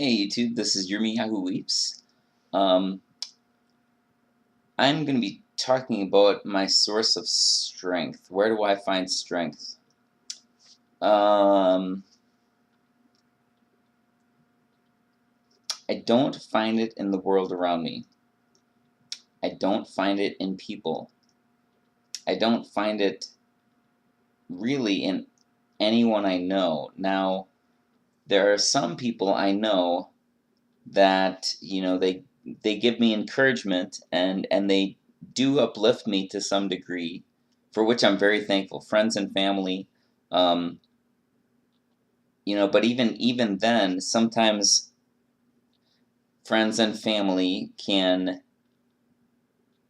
Hey YouTube, this is Yurmi Yahoo Weeps. Um, I'm going to be talking about my source of strength. Where do I find strength? I don't find it in the world around me. I don't find it in people. I don't find it really in anyone I know. Now, there are some people I know that, they give me encouragement and they do uplift me to some degree, for which I'm very thankful. Friends and family, um, but even then, sometimes friends and family can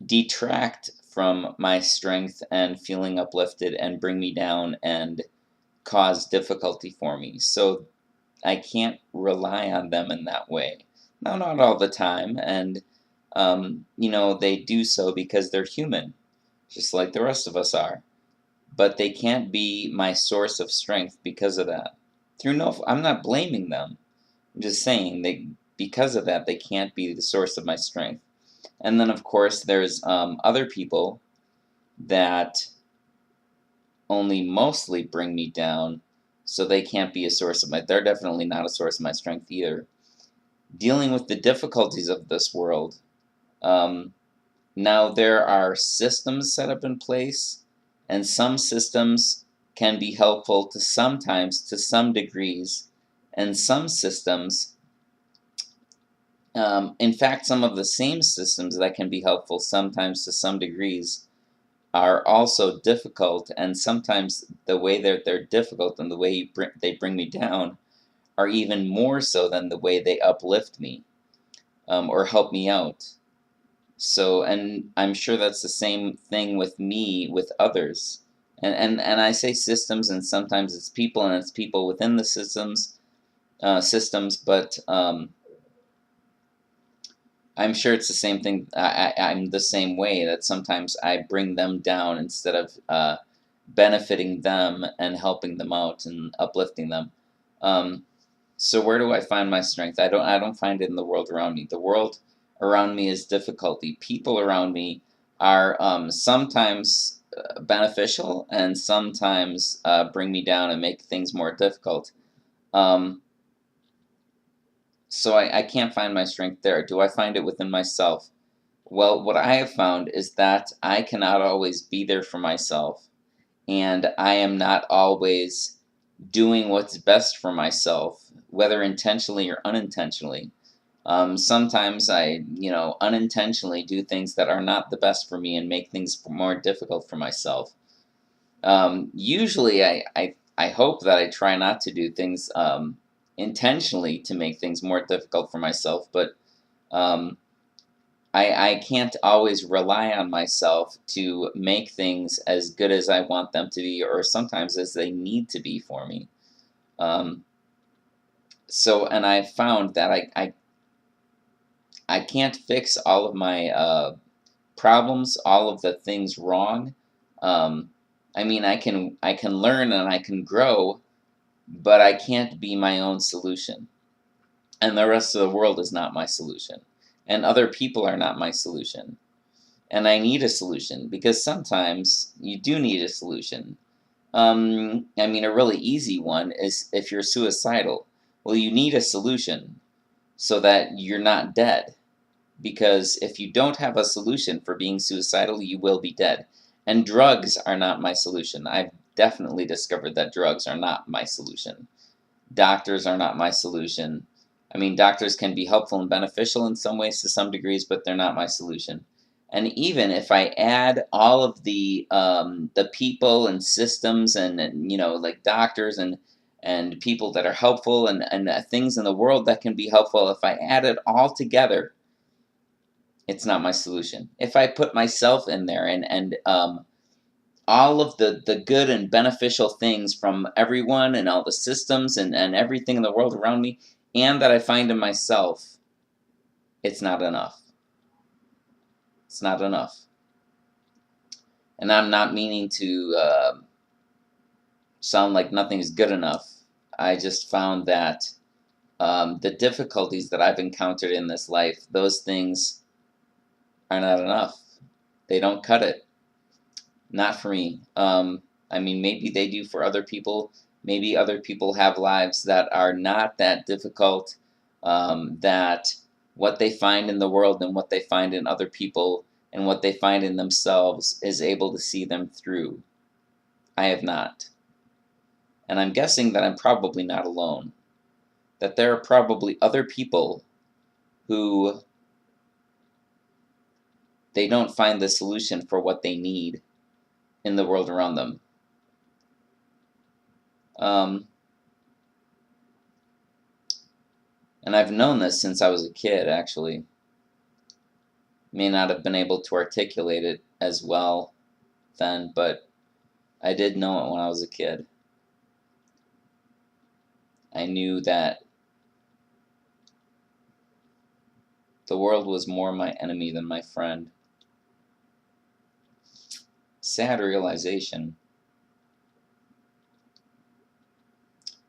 detract from my strength and feeling uplifted and bring me down and cause difficulty for me. So I can't rely on them in that way. Now, not all the time, and they do so because they're human, just like the rest of us are. But they can't be my source of strength because of that. I'm not blaming them. I'm just saying because of that, they can't be the source of my strength. And then, of course, there's other people that only mostly bring me down, so they can't be a source of my. They're definitely not a source of my strength either. Dealing with the difficulties of this world. Um, Now, there are systems set up in place, and some systems can be helpful to sometimes to some degrees, and some systems, in fact, some of the same systems that can be helpful sometimes to some degrees are also difficult, and sometimes the way they're difficult and the way they bring me down are even more so than the way they uplift me, or help me out. So, and I'm sure that's the same thing with me with others. And I say systems, and sometimes it's people, and it's people within the systems, but I'm sure it's the same thing. I'm the same way, that sometimes I bring them down instead of benefiting them and helping them out and uplifting them. Um, so where do I find my strength? I don't find it in the world around me. The world around me is difficulty. People around me are sometimes beneficial, and sometimes bring me down and make things more difficult. Um, so I can't find my strength there. Do I find it within myself? Well, what I have found is that I cannot always be there for myself, and I am not always doing what's best for myself, whether intentionally or unintentionally. Sometimes I, unintentionally do things that are not the best for me and make things more difficult for myself. Usually, I hope that I try not to do things intentionally to make things more difficult for myself, but um, I can't always rely on myself to make things as good as I want them to be, or sometimes as they need to be for me. Um, and I found that I can't fix all of my problems, all of the things wrong. Um, I mean, I can learn and I can grow, but I can't be my own solution. And the rest of the world is not my solution. And other people are not my solution. And I need a solution, because sometimes you do need a solution. I mean, a really easy one is if you're suicidal. Well, you need a solution so that you're not dead. Because if you don't have a solution for being suicidal, you will be dead. And drugs are not my solution. I've definitely discovered that drugs are not my solution. Doctors are not my solution. I mean, doctors can be helpful and beneficial in some ways to some degrees, but they're not my solution. And even if I add all of the people and systems and like doctors and people that are helpful and things in the world that can be helpful, if I add it all together, it's not my solution. If I put myself in there and all of the good and beneficial things from everyone and all the systems and everything in the world around me, and that I find in myself, it's not enough. It's not enough. And I'm not meaning to sound like nothing is good enough. I just found that the difficulties that I've encountered in this life, those things are not enough. They don't cut it. Not for me. I mean, maybe they do for other people. Maybe other people have lives that are not that difficult, that what they find in the world and what they find in other people and what they find in themselves is able to see them through. I have not. And I'm guessing that I'm probably not alone. That there are probably other people who they don't find the solution for what they need in the world around them. And I've known this since I was a kid, actually. May not have been able to articulate it as well then, but I did know it when I was a kid. I knew that the world was more my enemy than my friend. Sad realization.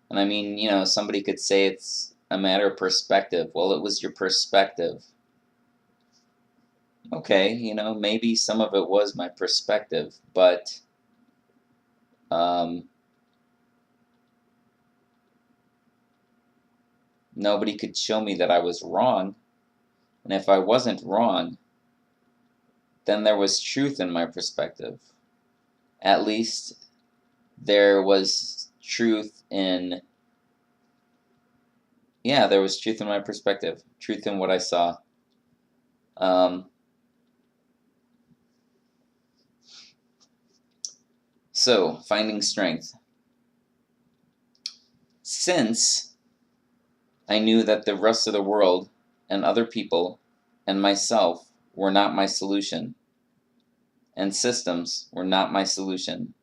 And I mean, somebody could say it's a matter of perspective. Well, it was your perspective. Okay, maybe some of it was my perspective, but nobody could show me that I was wrong. And if I wasn't wrong, then there was truth in my perspective. At least there was truth in, there was truth in my perspective, truth in what I saw. So, finding strength. Since I knew that the rest of the world and other people and myself were not my solution, and systems were not my solution,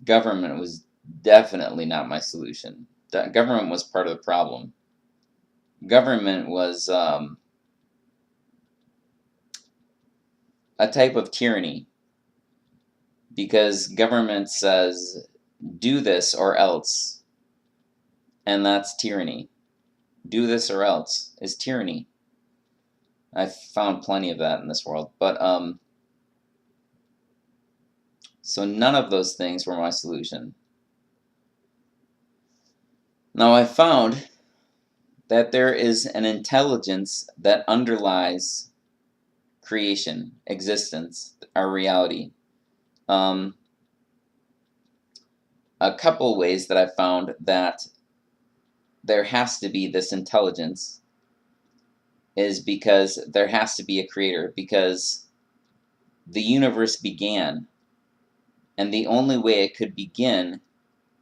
government was definitely not my solution. Government was part of the problem. Government was a type of tyranny, because government says, do this or else, and that's tyranny. Do this or else is tyranny. I've found plenty of that in this world, but so none of those things were my solution. Now I found that there is an intelligence that underlies creation, existence, our reality. A couple ways that I found that there has to be this intelligence is because there has to be a creator, because the universe began, and the only way it could begin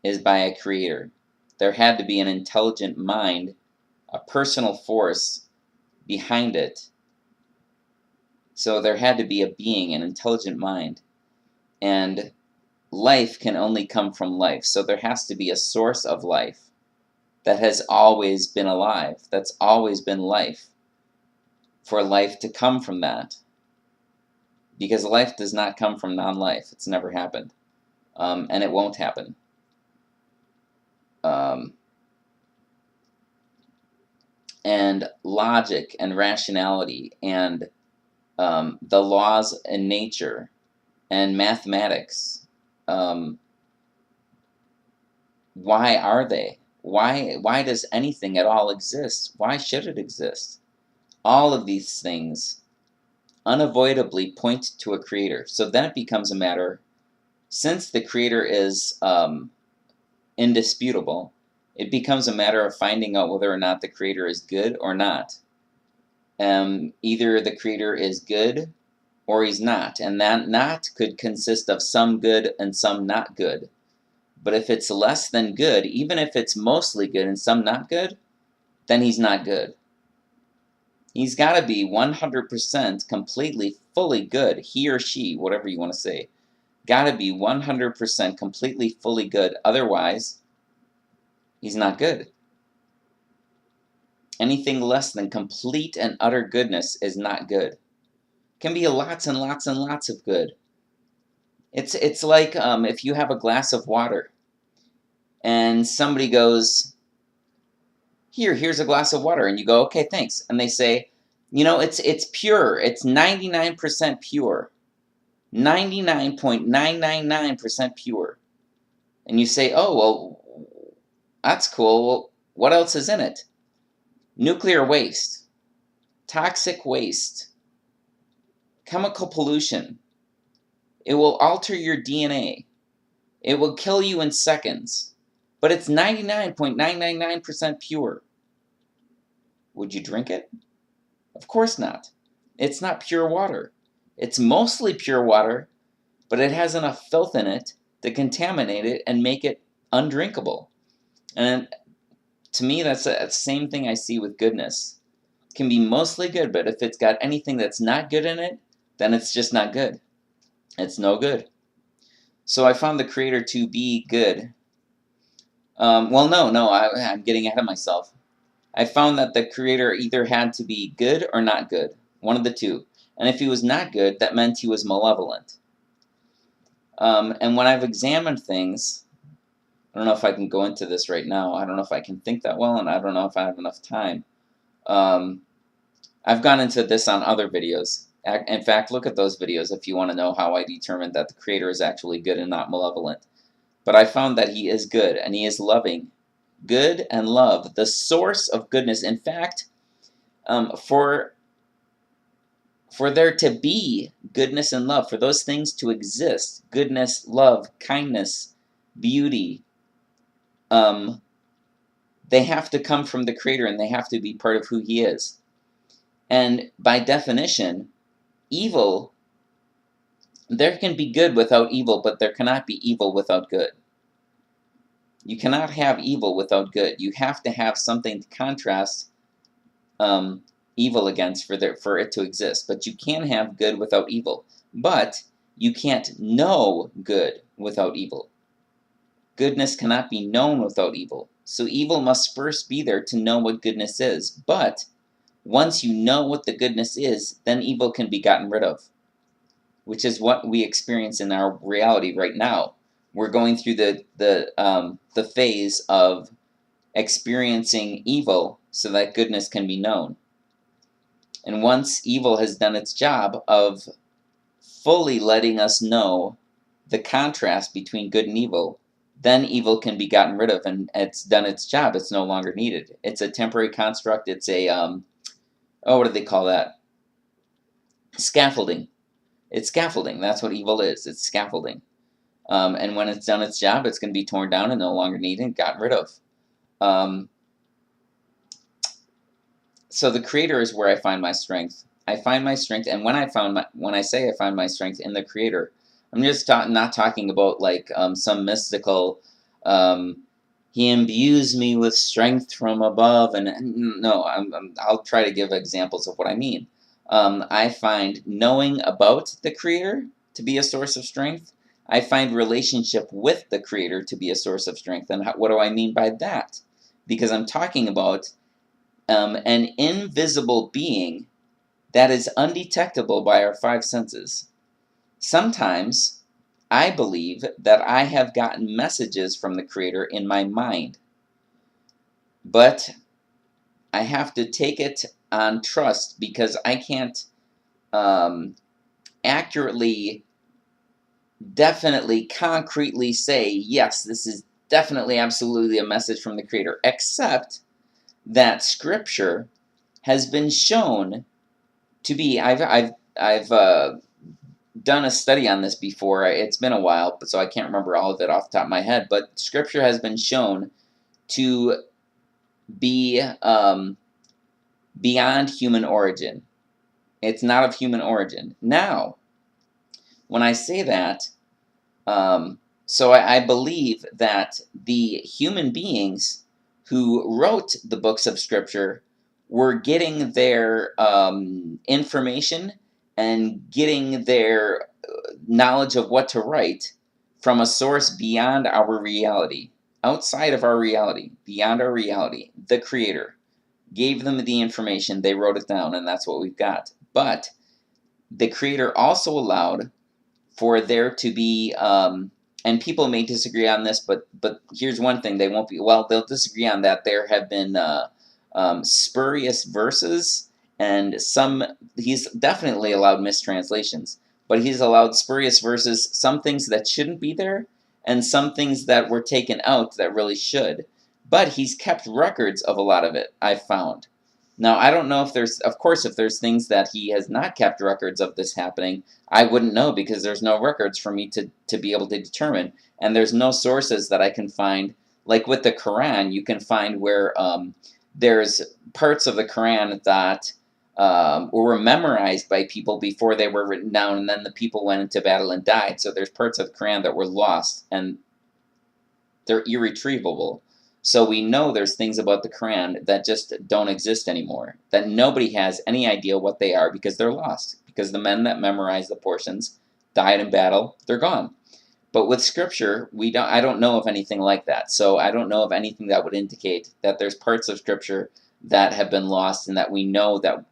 is by a creator. There had to be an intelligent mind, a personal force behind it. So there had to be a being, an intelligent mind. And life can only come from life. So there has to be a source of life that has always been alive, that's always been life, for life to come from that. Because life does not come from non-life. It's never happened. And it won't happen. And logic and rationality and the laws in nature and mathematics, why are they? Why does anything at all exist? Why should it exist? All of these things unavoidably point to a creator. So then it becomes a matter, since the creator is indisputable, it becomes a matter of finding out whether or not the creator is good or not. Either the creator is good or he's not, and that not could consist of some good and some not good. But if it's less than good, even if it's mostly good and some not good, then he's not good. He's got to be 100% completely, fully good, he or she, whatever you want to say. Got to be 100% completely, fully good, otherwise he's not good. Anything less than complete and utter goodness is not good. Can be lots and lots and lots of good. It's like if you have a glass of water and somebody goes, here's a glass of water, and you go, okay, thanks. And they say, it's pure. It's 99% pure. 99.999% pure. And you say, oh, well, that's cool. Well, what else is in it? Nuclear waste, toxic waste, chemical pollution. It will alter your DNA. It will kill you in seconds. But it's 99.999% pure. Would you drink it? Of course not. It's not pure water. It's mostly pure water, but it has enough filth in it to contaminate it and make it undrinkable. And to me, that's the same thing I see with goodness. It can be mostly good, but if it's got anything that's not good in it, then it's just not good. It's no good. So I found the Creator to be good. I'm getting ahead of myself. I found that the Creator either had to be good or not good. One of the two. And if he was not good, that meant he was malevolent. And when I've examined things, I don't know if I can go into this right now. I don't know if I can think that well, and I don't know if I have enough time. I've gone into this on other videos. In fact, look at those videos if you want to know how I determined that the Creator is actually good and not malevolent. But I found that he is good, and he is loving. Good and love, the source of goodness. In fact, for there to be goodness and love, for those things to exist, goodness, love, kindness, beauty, they have to come from the Creator, and they have to be part of who he is. And by definition, evil, there can be good without evil, but there cannot be evil without good. You cannot have evil without good. You have to have something to contrast evil against for it to exist. But you can have good without evil. But you can't know good without evil. Goodness cannot be known without evil. So evil must first be there to know what goodness is. But once you know what the goodness is, then evil can be gotten rid of, which is what we experience in our reality right now. We're going through the phase of experiencing evil so that goodness can be known. And once evil has done its job of fully letting us know the contrast between good and evil, then evil can be gotten rid of, and it's done its job. It's no longer needed. It's a temporary construct. It's a, what do they call that? Scaffolding. It's scaffolding. That's what evil is. It's scaffolding. And when it's done its job, it's going to be torn down and no longer needed and gotten rid of. So the Creator is where I find my strength. I find my strength, and when I say I find my strength in the Creator, I'm just not talking about like some mystical, he imbues me with strength from above, and no, I'll try to give examples of what I mean. I find knowing about the Creator to be a source of strength. I find relationship with the Creator to be a source of strength. And what do I mean by that? Because I'm talking about an invisible being that is undetectable by our five senses. Sometimes I believe that I have gotten messages from the Creator in my mind, but I have to take it on trust because I can't accurately, definitely, concretely say, yes, this is definitely, absolutely a message from the Creator, except that Scripture has been shown to be, I've done a study on this before. It's been a while, so I can't remember all of it off the top of my head, but Scripture has been shown to be beyond human origin. It's not of human origin. Now, when I say that, so I believe that the human beings who wrote the books of Scripture were getting their information and getting their knowledge of what to write from a source beyond our reality, outside of our reality, beyond our reality. The Creator gave them the information, they wrote it down, and that's what we've got. But the Creator also allowed for there to be, and people may disagree on this, but here's one thing, they'll disagree on that. There have been spurious verses, and he's definitely allowed mistranslations, but he's allowed spurious verses, some things that shouldn't be there, and some things that were taken out that really should. But he's kept records of a lot of it, I've found. Now, I don't know if of course, if there's things that he has not kept records of this happening, I wouldn't know because there's no records for me to be able to determine. And there's no sources that I can find. Like with the Quran, you can find where there's parts of the Quran that were memorized by people before they were written down, and then the people went into battle and died. So there's parts of the Quran that were lost, and they're irretrievable. So we know there's things about the Quran that just don't exist anymore, that nobody has any idea what they are because they're lost. Because the men that memorized the portions died in battle, they're gone. But with Scripture, I don't know of anything like that. So I don't know of anything that would indicate that there's parts of Scripture that have been lost and that we know that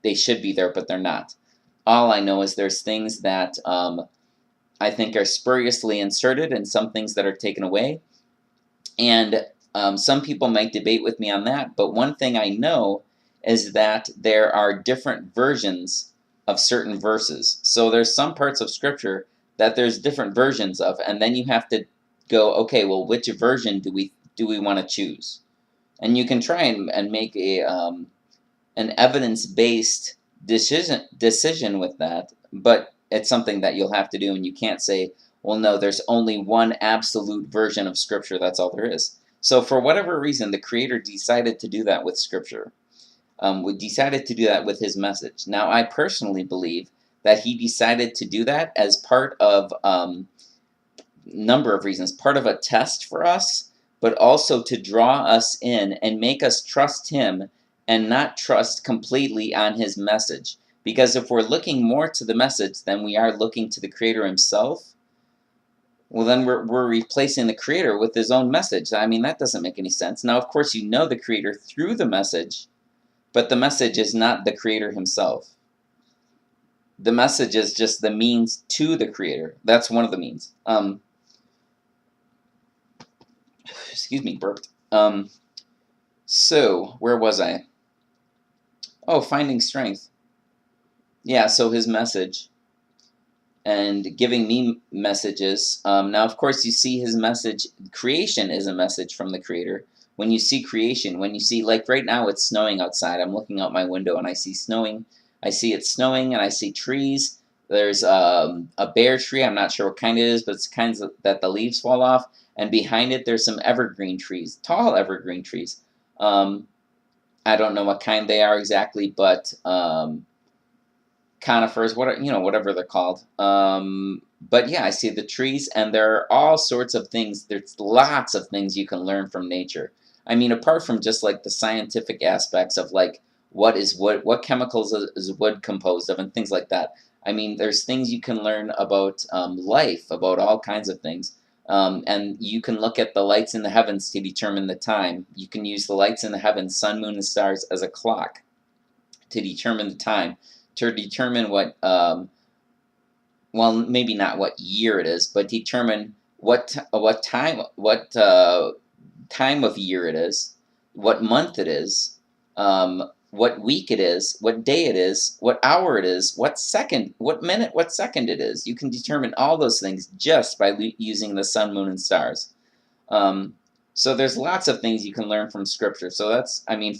they should be there, but they're not. All I know is there's things that I think are spuriously inserted and some things that are taken away. And some people might debate with me on that, but one thing I know is that there are different versions of certain verses. So there's some parts of Scripture that there's different versions of, and then you have to go, okay, well, which version do we want to choose? And you can try and make an evidence-based decision with that, but it's something that you'll have to do, and you can't say, well, no, there's only one absolute version of Scripture, that's all there is. So for whatever reason, the Creator decided to do that with Scripture. We decided to do that with His message. Now, I personally believe that He decided to do that as part of number of reasons. Part of a test for us, but also to draw us in and make us trust Him and not trust completely on His message. Because if we're looking more to the message than we are looking to the Creator Himself, well, then we're replacing the Creator with His own message. I mean, that doesn't make any sense. Now, of course, you know the Creator through the message, but the message is not the Creator Himself. The message is just the means to the Creator. That's one of the means. Excuse me, burped. So, where was I? Oh, finding strength. Yeah, so His message. And giving me messages. Now, of course, you see His message. Creation is a message from the Creator. When you see creation, when you see, like right now, it's snowing outside. I'm looking out my window and I see snowing. I see it snowing and I see trees. There's a bare tree. I'm not sure what kind it is, but it's kinds that the leaves fall off. And behind it, there's some evergreen trees, tall evergreen trees. I don't know what kind they are exactly, but conifers, whatever they're called. But yeah, I see the trees, and there are all sorts of things. There's lots of things you can learn from nature. I mean, apart from just like the scientific aspects of like what is wood, what chemicals is wood composed of, and things like that. I mean, there's things you can learn about life, about all kinds of things. And you can look at the lights in the heavens to determine the time. You can use the lights in the heavens, sun, moon, and stars, as a clock to determine the time. To determine what, well, maybe not what year it is, but determine what time of year it is, what month it is, what week it is, what day it is, what hour it is, what second, what minute, what second it is. You can determine all those things just by using the sun, moon, and stars. So there's lots of things you can learn from Scripture. So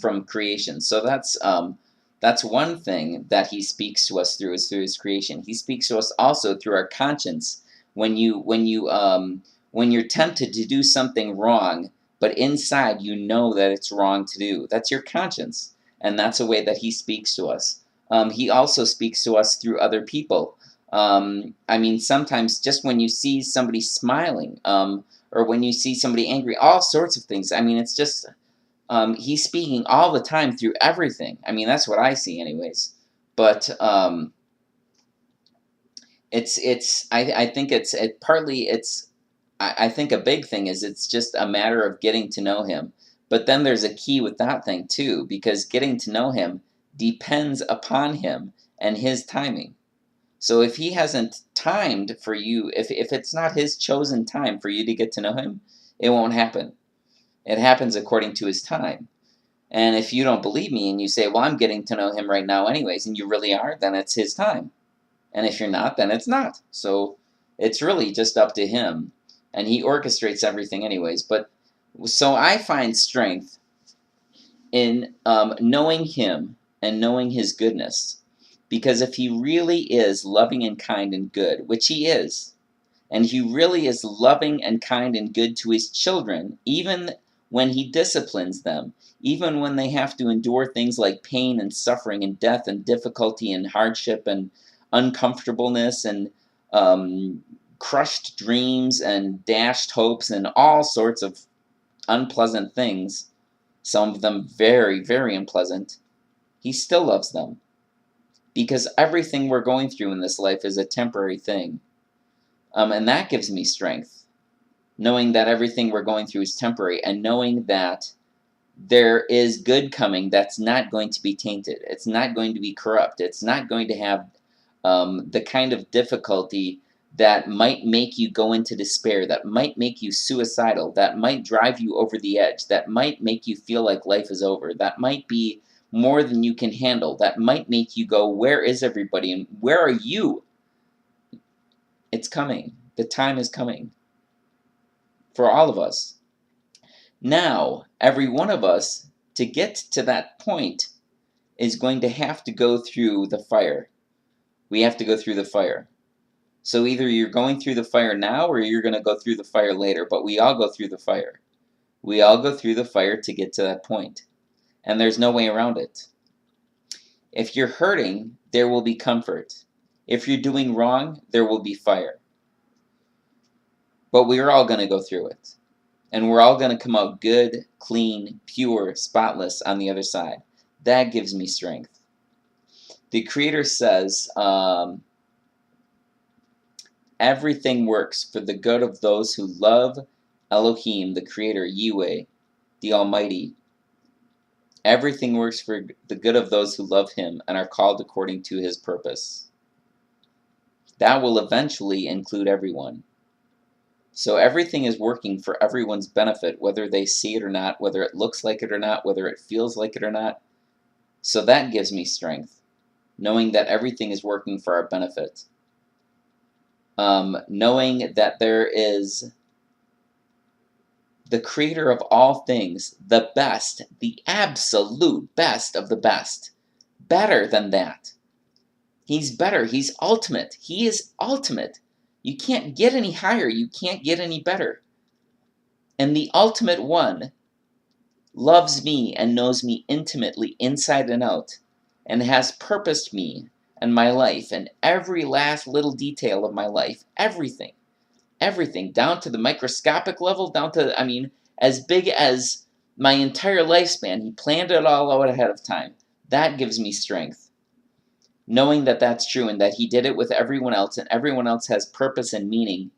from creation. So that's one thing that He speaks to us through, is through His creation. He speaks to us also through our conscience. When you're tempted to do something wrong, but inside you know that it's wrong to do, that's your conscience, and that's a way that He speaks to us. He also speaks to us through other people. Sometimes just when you see somebody smiling, or when you see somebody angry, all sorts of things. I mean, it's just. He's speaking all the time through everything. I mean, that's what I see anyways. But I think a big thing is it's just a matter of getting to know Him. But then there's a key with that thing too, because getting to know Him depends upon Him and His timing. So if He hasn't timed for you, if it's not His chosen time for you to get to know Him, it won't happen. It happens according to His time. And if you don't believe me and you say, well, I'm getting to know him right now anyways, and you really are, then it's his time. And if you're not, then it's not. So it's really just up to him. And he orchestrates everything anyways. But so I find strength in knowing him and knowing his goodness. Because if he really is loving and kind and good, which he is, and he really is loving and kind and good to his children, even when he disciplines them, even when they have to endure things like pain and suffering and death and difficulty and hardship and uncomfortableness and crushed dreams and dashed hopes and all sorts of unpleasant things, some of them very, very unpleasant, he still loves them. Because everything we're going through in this life is a temporary thing. And that gives me strength, knowing that everything we're going through is temporary, and knowing that there is good coming that's not going to be tainted. It's not going to be corrupt. It's not going to have the kind of difficulty that might make you go into despair, that might make you suicidal, that might drive you over the edge, that might make you feel like life is over, that might be more than you can handle, that might make you go, where is everybody and where are you? It's coming. The time is coming for all of us. Now, every one of us, to get to that point, is going to have to go through the fire. We have to go through the fire. So either you're going through the fire now or you're going to go through the fire later, but we all go through the fire. We all go through the fire to get to that point. And there's no way around it. If you're hurting, there will be comfort. If you're doing wrong, there will be fire. But we're all going to go through it. And we're all going to come out good, clean, pure, spotless on the other side. That gives me strength. The Creator says, everything works for the good of those who love Elohim, the Creator, Yahweh, the Almighty. Everything works for the good of those who love Him and are called according to His purpose. That will eventually include everyone. So everything is working for everyone's benefit, whether they see it or not, whether it looks like it or not, whether it feels like it or not. So that gives me strength, knowing that everything is working for our benefit. Knowing that there is the Creator of all things, the best, the absolute best of the best, better than that. He's better. He's ultimate. He is ultimate. You can't get any higher. You can't get any better. And the ultimate one loves me and knows me intimately inside and out, and has purposed me and my life and every last little detail of my life, everything, down to the microscopic level, down to, as big as my entire lifespan. He planned it all out ahead of time. That gives me strength. Knowing that that's true and that He did it with everyone else, and everyone else has purpose and meaning.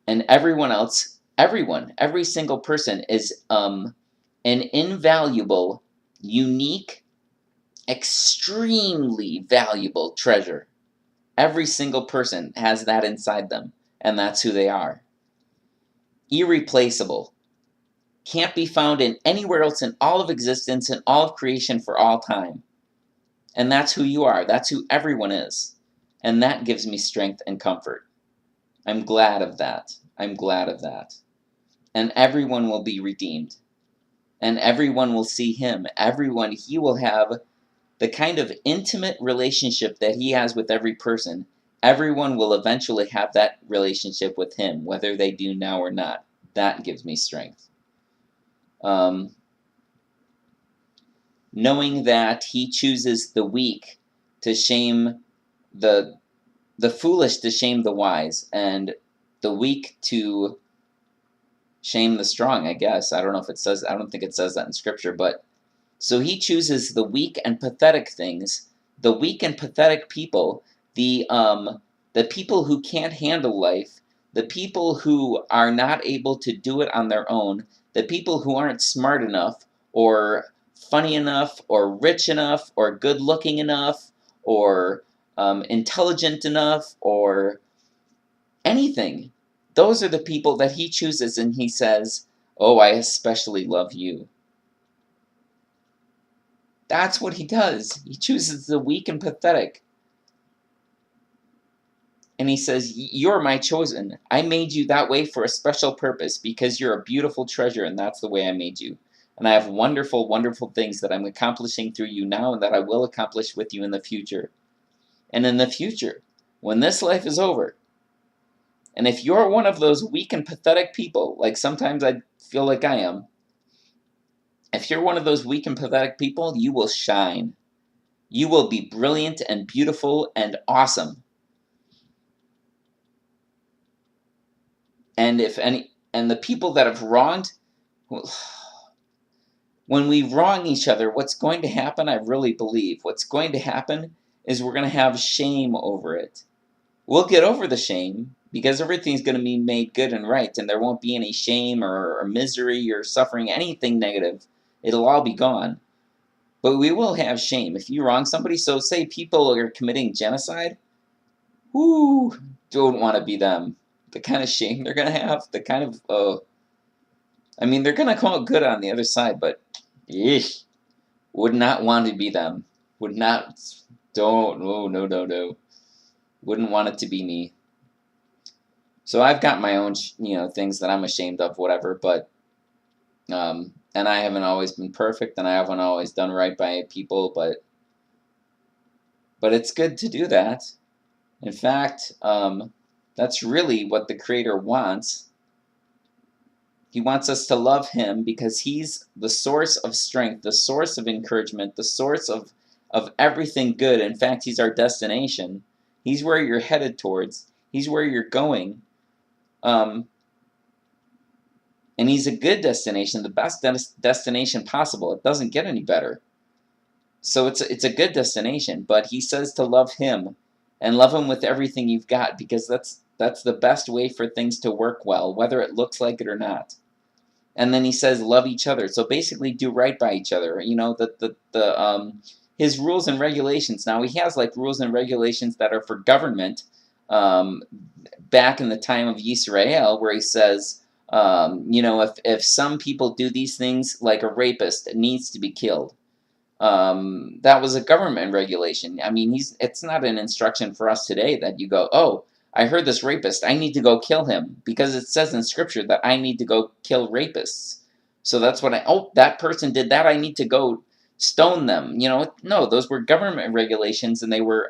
And every single person is an invaluable, unique, extremely valuable treasure. Every single person has that inside them, and that's who they are. Irreplaceable. Can't be found in anywhere else in all of existence and all of creation for all time. And that's who you are. That's who everyone is. And that gives me strength and comfort. I'm glad of that. I'm glad of that. And everyone will be redeemed. And everyone will see Him. He will have the kind of intimate relationship that He has with every person. Everyone will eventually have that relationship with Him, whether they do now or not. That gives me strength. Knowing that He chooses the weak to shame the foolish, to shame the wise, and the weak to shame the strong, I guess. I don't think it says that in Scripture, but so He chooses the weak and pathetic things, the weak and pathetic people, the people who can't handle life, the people who are not able to do it on their own, the people who aren't smart enough or funny enough or rich enough or good looking enough or intelligent enough or anything. Those are the people that He chooses, and He says, oh, I especially love you. That's what he does. He chooses the weak and pathetic. And he says, "You're my chosen. I made you that way for a special purpose because you're a beautiful treasure, and that's the way I made you. And I have wonderful, wonderful things that I'm accomplishing through you now and that I will accomplish with you in the future. And in the future, when this life is over, and if you're one of those weak and pathetic people, like sometimes I feel like I am, if you're one of those weak and pathetic people, you will shine. You will be brilliant and beautiful and awesome. And the people that have wronged, when we wrong each other, what's going to happen, I really believe, what's going to happen is we're going to have shame over it. We'll get over the shame because everything's going to be made good and right, and there won't be any shame or misery or suffering, anything negative. It'll all be gone. But we will have shame. If you wrong somebody, so say people are committing genocide, whoo, don't want to be them. The kind of shame they're going to have, the kind of, I mean, they're going to come out good on the other side, but, eesh, would not want to be them. Would not, don't, no. Wouldn't want it to be me. So I've got my own, things that I'm ashamed of, whatever, but, and I haven't always been perfect, and I haven't always done right by people, but it's good to do that. In fact, that's really what the Creator wants. He wants us to love Him because He's the source of strength, the source of encouragement, the source of everything good. In fact, He's our destination. He's where you're headed towards. He's where you're going. And He's a good destination, the best destination possible. It doesn't get any better. So it's a good destination, but He says to love Him and love Him with everything you've got, because that's the best way for things to work well, whether it looks like it or not. And then He says love each other. So basically do right by each other. His rules and regulations. Now He has like rules and regulations that are for government, back in the time of Yisrael, where He says, if some people do these things, like a rapist needs to be killed. That was a government regulation. I mean, it's not an instruction for us today that you go, oh, I heard this rapist, I need to go kill him, because it says in Scripture that I need to go kill rapists. So that's what that person did that, I need to go stone them. No, those were government regulations, and they were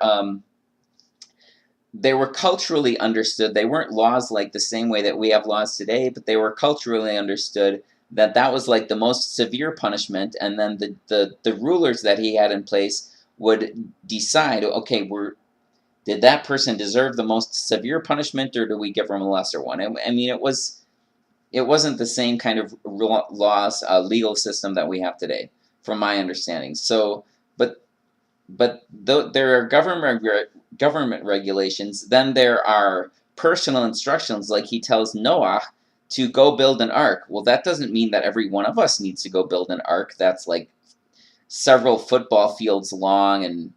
culturally understood. They weren't laws like the same way that we have laws today, but they were culturally understood that was like the most severe punishment, and then the rulers that he had in place would decide, okay, did that person deserve the most severe punishment, or do we give them a lesser one? I mean, it wasn't the same kind of laws, legal system that we have today, from my understanding. So, but there are government regulations. Then there are personal instructions, like He tells Noah to go build an ark. Well, that doesn't mean that every one of us needs to go build an ark that's like several football fields long, and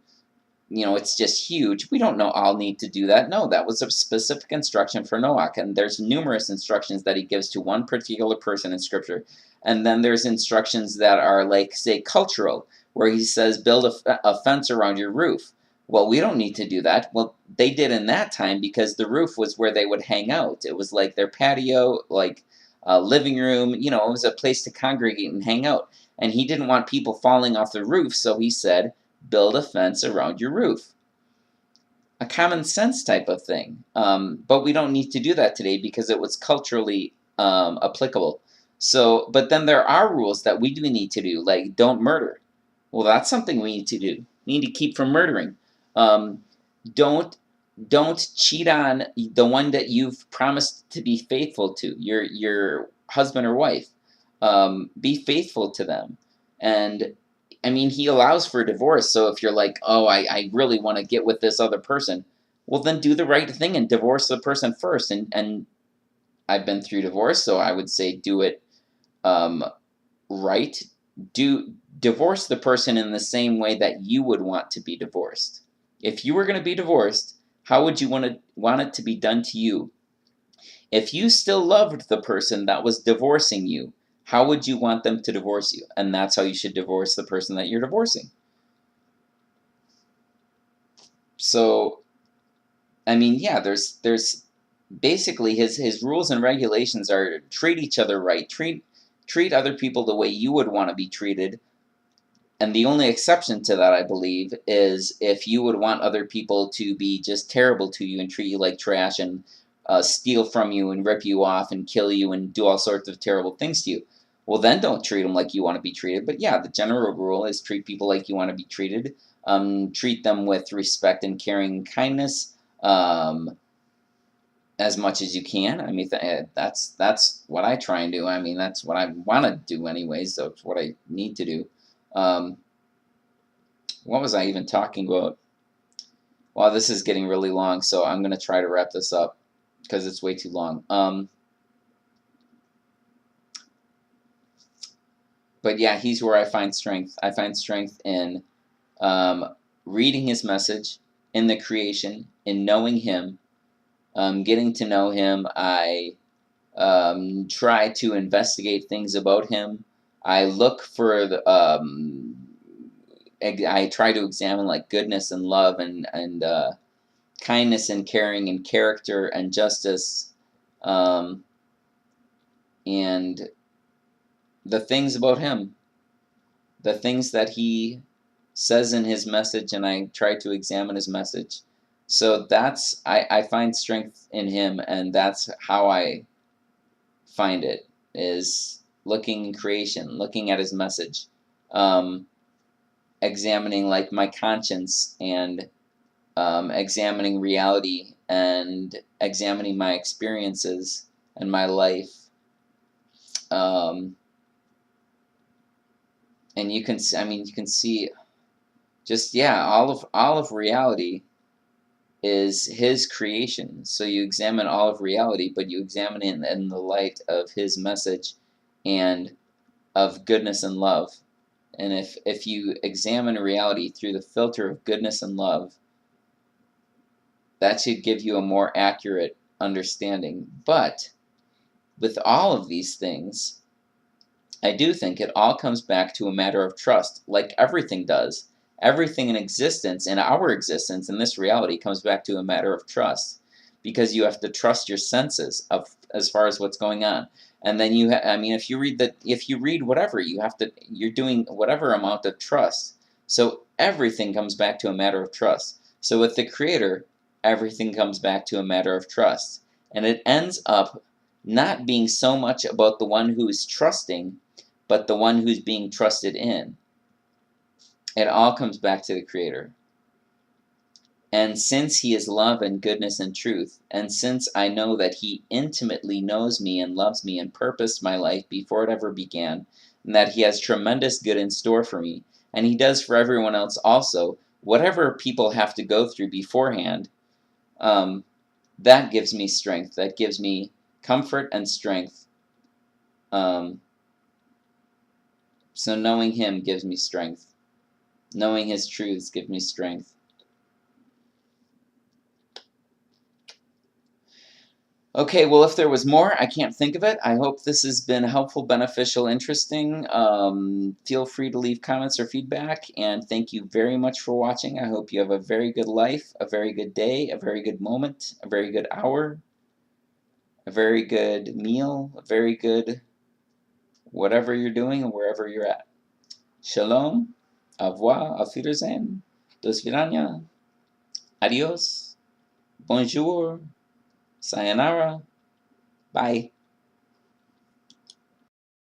it's just huge. We don't all need to do that. No, that was a specific instruction for Noah, and there's numerous instructions that He gives to one particular person in Scripture. And then there's instructions that are like, say, cultural, where He says build a fence around your roof. Well, we don't need to do that. Well, they did in that time, because the roof was where they would hang out. It was like their patio, like a living room. It was a place to congregate and hang out. And He didn't want people falling off the roof, so He said, build a fence around your roof. A common sense type of thing. But we don't need to do that today because it was culturally applicable. So, but then there are rules that we do need to do, like don't murder. Well, that's something we need to do. We need to keep from murdering. Don't cheat on the one that you've promised to be faithful to, your husband or wife. Be faithful to them. And I mean, He allows for divorce. So if you're like, oh, I really want to get with this other person, well, then do the right thing and divorce the person first. And I've been through divorce, so I would say do it right. Divorce the person in the same way that you would want to be divorced. If you were going to be divorced, how would you want it to be done to you? If you still loved the person that was divorcing you, how would you want them to divorce you? And that's how you should divorce the person that you're divorcing. So, I mean, yeah, there's basically his rules and regulations are treat each other right, treat other people the way you would want to be treated. And the only exception to that, I believe, is if you would want other people to be just terrible to you and treat you like trash and steal from you and rip you off and kill you and do all sorts of terrible things to you. Well, then don't treat them like you want to be treated. But yeah, the general rule is treat people like you want to be treated. Treat them with respect and caring and kindness as much as you can. I mean, that's what I try and do. I mean, that's what I want to do anyways. So it's what I need to do. Um, what was I even talking about? Well, this is getting really long, so I'm going to try to wrap this up because it's way too long. But yeah, he's where I find strength. I find strength in reading his message, in the creation, in knowing him, getting to know him. I try to investigate things about him. I look for the, I try to examine like goodness and love and kindness and caring and character and justice, um, and the things about him, the things that he says in his message, and I try to examine his message. So that's I find strength in him, and that's how I find it, is looking in creation, looking at his message, um, examining like my conscience and examining reality and examining my experiences and my life. Um, and you can, I mean, you can see just, yeah, all of reality is his creation. So you examine all of reality, but you examine it in the light of his message and of goodness and love. And if you examine reality through the filter of goodness and love, that should give you a more accurate understanding. But with all of these things, I do think it all comes back to a matter of trust, like everything does. Everything in existence, in our existence, in this reality, comes back to a matter of trust, because you have to trust your senses of as far as what's going on. And then I mean, if you read whatever, you're doing whatever amount of trust. So everything comes back to a matter of trust. So with the Creator, everything comes back to a matter of trust, and it ends up not being so much about the one who is trusting, but the one who's being trusted in. It all comes back to the Creator. And since He is love and goodness and truth, and since I know that He intimately knows me and loves me and purposed my life before it ever began, and that He has tremendous good in store for me, and He does for everyone else also, whatever people have to go through beforehand, that gives me strength. That gives me comfort and strength. So knowing Him gives me strength. Knowing His truths gives me strength. Okay, well, if there was more, I can't think of it. I hope this has been helpful, beneficial, interesting. Feel free to leave comments or feedback, and thank you very much for watching. I hope you have a very good life, a very good day, a very good moment, a very good hour, a very good meal, a very good whatever you're doing and wherever you're at. Shalom, au revoir, auf Wiedersehen, do svidania, adios, bonjour, sayonara, bye.